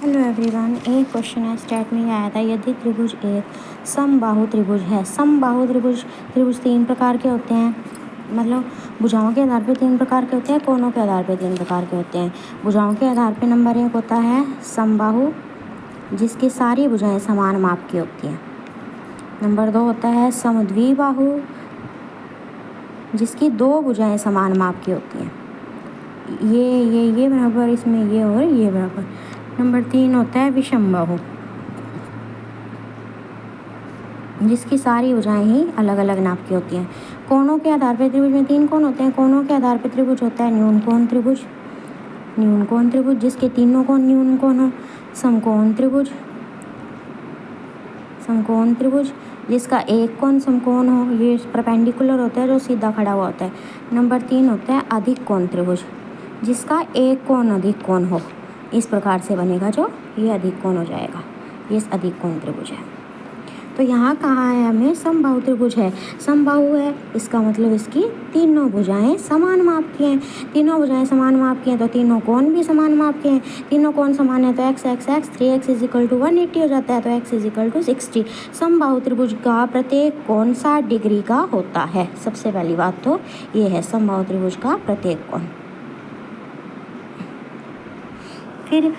Hello everyone, एक question है state में आया था, यदि त्रिभुज एक समबाहु त्रिभुज है। समबाहु त्रिभुज त्रिभुज तीन प्रकार के होते हैं, मतलब भुजाओं के आधार पर तीन प्रकार के होते हैं, कोणों के आधार पर तीन प्रकार के होते हैं। भुजाओं के आधार पर नंबर एक होता है समबाहु, जिसकी सारी भुजाएं समान माप की होती हैं। नंबर दो होता है समद्विबाहु, जिसकी दो भुजाएं समान माप की होती हैं। ये बराबर, इसमें ये और ये बराबर। नंबर तीन होता है विषमबाहु, जिसकी सारी भुजाएं ही अलग अलग नाप की होती हैं। कोणों के आधार पर त्रिभुज में तीन कोण होते हैं। कोणों के आधार पर त्रिभुज होता है न्यून कोण त्रिभुज, न्यून कोण त्रिभुज जिसके तीनों कोण न्यून कोण हो। समकोण त्रिभुज, समकोण त्रिभुज जिसका एक कोण समकोण हो, ये परपेंडिकुलर होता है जो सीधा खड़ा हुआ होता है। नंबर तीन होता है अधिक कोण त्रिभुज, जिसका एक कोण अधिक कोण हो। इस प्रकार से बनेगा जो ये अधिक कोण हो जाएगा, ये अधिक कोण त्रिभुज है। तो यहाँ कहा है हमें समबाहु त्रिभुज है। समबाहु है इसका मतलब इसकी तीनों भुजाएं समान माप की हैं। तीनों भुजाएं समान माप की हैं तो तीनों कोण भी समान माप के हैं। तीनों कोण समान है तो x 3x = 180 हो जाता है, तो x = 60। समबाहु त्रिभुज का प्रत्येक कोण 60 डिग्री का होता है। सबसे पहली बात तो ये है समबाहु त्रिभुज का प्रत्येक कोण। फिर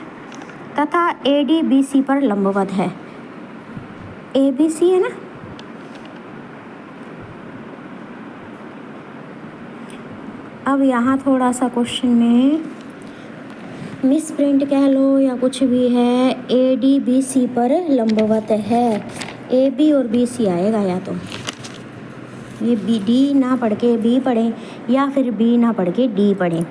तथा AD BC पर लंबवत है। ABC है ना, अब यहाँ थोड़ा सा क्वेश्चन में मिस प्रिंट कह लो या कुछ भी है, AD BC पर लंबवत है। AB और BC आएगा, या तो ये D ना पढ़ के B पढ़ें या फिर B ना पढ़ के D पढ़ें।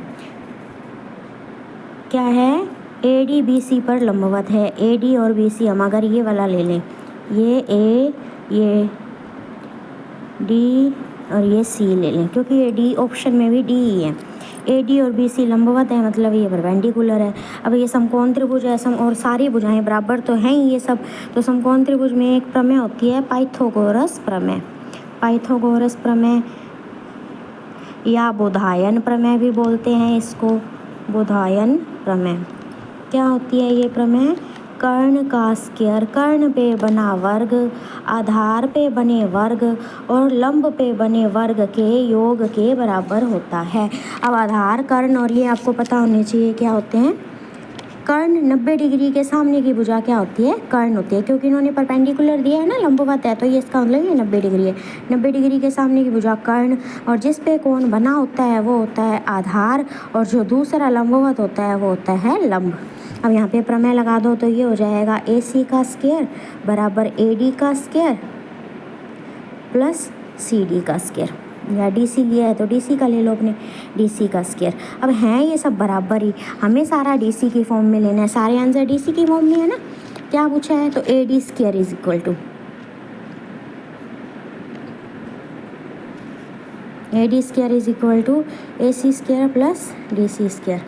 क्या है, AD BC पर लंबवत है। AD और BC हम अगर ये वाला ले लें, ये A, ये D और ये C ले लें, क्योंकि ये D ऑप्शन में भी D ही है। AD और BC लंबवत है, मतलब ये परपेंडिकुलर है। अब ये समकोण त्रिभुज है, और सारी भुजाएं बराबर तो हैं ही ये सब। तो समकोण त्रिभुज में एक प्रमेय होती है पाइथागोरस प्रमेय। पाइथागोरस प्रमेय या बोधायन प्रमेय भी बोलते हैं इसको, बोधायन प्रमेय। क्या होती है ये प्रमेय? कर्ण का स्क्वायर, कर्ण पे बना वर्ग आधार पे बने वर्ग और लंब पे बने वर्ग के योग के बराबर होता है। अब आधार, कर्ण और ये आपको पता होने चाहिए क्या होते हैं। कर्ण 90 डिग्री के सामने की भुजा क्या होती है? कर्ण होती है, क्योंकि इन्होंने परपेंडिकुलर दिया है ना, लंबवत है, तो ये इसका मतलब ये 90 डिग्री है। 90 डिग्री के सामने की भुजा कर्ण, और जिस पे कोण बना होता है वो होता है आधार, और जो दूसरा लंबवत होता है वो होता है लंब। अब यहाँ पे प्रमेय लगा दो तो ये हो जाएगा AC का स्क्वायर बराबर AD का स्क्वायर प्लस CD का स्क्वायर, या DC लिया है तो DC का ले लो अपने, DC का स्क्वायर। अब हैं ये सब बराबर ही, हमें सारा DC की फॉर्म में लेना है, सारे आंसर DC की फॉर्म में है ना। क्या पूछा है? तो AD square is equal to AC square plus DC square.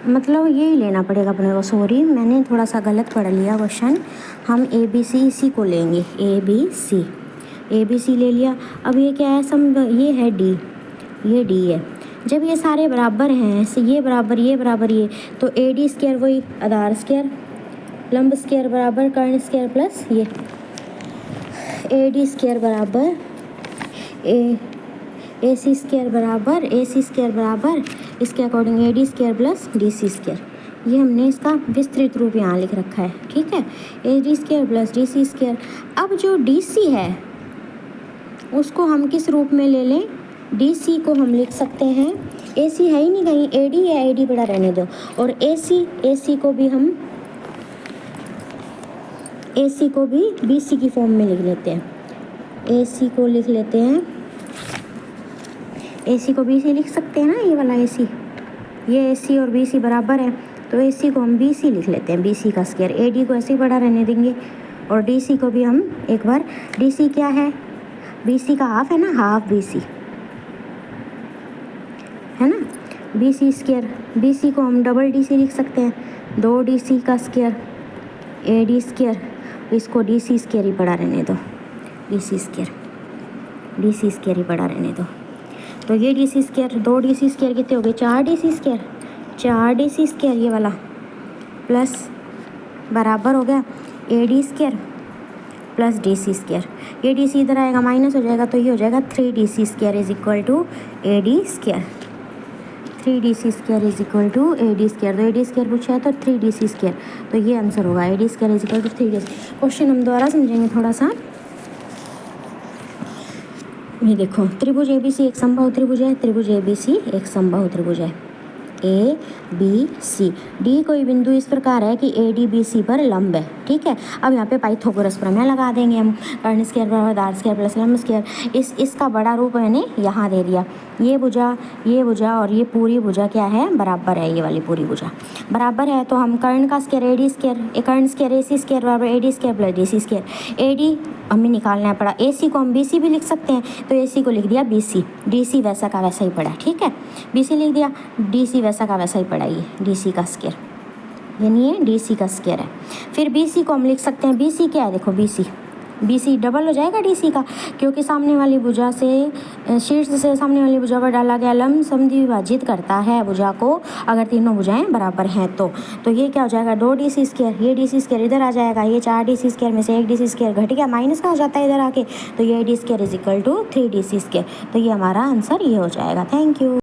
मतलब यही लेना पड़ेगा अपने को। सॉरी, मैंने थोड़ा सा गलत पढ़ लिया क्वेश्चन। हम ABC इसी को लेंगे, ABC ले लिया। अब ये क्या है? ये है D, ये D है। जब ये सारे बराबर हैं, ये बराबर ये बराबर ये, तो AD स्क्वायर वही आधार स्क्वायर लंब स्क्वायर बराबर कर्ण स्क्वायर प्लस ये AD स्क्वायर बराबर AC स्क्वायर बराबर इसके according AD square plus DC square. ये हमने इसका विस्तृत रूप यहाँ लिख रखा है, ठीक है। AD square plus DC square. अब जो DC है उसको हम किस रूप में ले लें? DC को हम लिख सकते हैं, AC है ही नहीं कहीं, AD है, AD बड़ा रहने दो। और AC को भी BC की फॉर्म में लिख लेते हैं। AC को लिख लेते हैं, AC को BC लिख सकते हैं ना, ये वाला AC, ये AC और BC बराबर है, तो AC को हम BC लिख लेते हैं, BC का स्क्वायर। AD को ऐसे ही बड़ा रहने देंगे, और DC को भी हम एक बार, DC क्या है? BC का हाफ है ना, हाफ BC है ना। B C square, B C को हम डबल डी सी लिख सकते हैं, 2 DC का स्क्वायर ए डी स्क्वायर, इसको डी सी स्क्वायर ही पड़ा रहने दो, डी सी स्क्वायर ही पड़ा रहने दो। तो ये D C square, 2 DC square कितने हो गए, 4 DC स्क्वायर, 4 DC स्क्वायर ये वाला प्लस बराबर हो गया A D square plus D C square, ये डी सी इधर आएगा माइनस हो जाएगा, तो ये हो जाएगा 3DC square is equal to A D square, 3DC square is equal to A D square. तो ए डी स्क्वायर पूछा है तो 3DC स्क्वायर, तो ये आंसर होगा A D square is equal to 3DC। Question हम दोबारा समझेंगे थोड़ा सा। ये देखो, त्रिभुज ABC एक समबाहु त्रिभुज है, त्रिभुज ABC एक समबाहु त्रिभुज है, ए बी सी, डी कोई बिंदु इस प्रकार है कि ए डी बी सी पर लंब है, ठीक है। अब यहाँ पे पाइथागोरस प्रमेय लगा देंगे हम, कर्ण स्क्वायर बराबर आर स्क्वायर प्लस लंब स्क्वायर। इसका बड़ा रूप मैंने यहाँ दे दिया, ये भुजा और ये पूरी भुजा क्या है, बराबर है, ये वाली पूरी भुजा बराबर है। तो हम कर्ण का स्क्वायर ए डी स्क्वायर, कर्ण स्क्वायर ए सी स्क्वायर बराबर A D square plus D C square. A D हमें निकालना पड़ा, ए सी को हम बी सी भी लिख सकते हैं, तो ए सी को लिख दिया बी सी, डी सी वैसा का वैसा ही पड़ा, ठीक है, बी सी लिख दिया, डी सी वैसा का वैसा ही पड़ा, ये डी सी का स्क्वायर, यानी ये डी सी का स्क्वायर है। फिर बी सी को हम लिख सकते हैं, बी सी क्या है, देखो बी सी डबल हो जाएगा डी सी का, क्योंकि सामने वाली भुजा से शीर्ष से सामने वाली भुजा पर डाला गया लंब समद्विभाजित करता है भुजा को, अगर तीनों भुजाएं बराबर हैं तो ये क्या हो जाएगा, 2DC स्क्वायर, ये DC स्क्वायर इधर आ जाएगा, ये 4DC स्क्वायर में से 1DC स्क्वायर घट गया, माइनस का हो जाता है इधर आके, तो ये D square is equal to 3DC square. तो ये हमारा आंसर ये हो जाएगा। Thank you.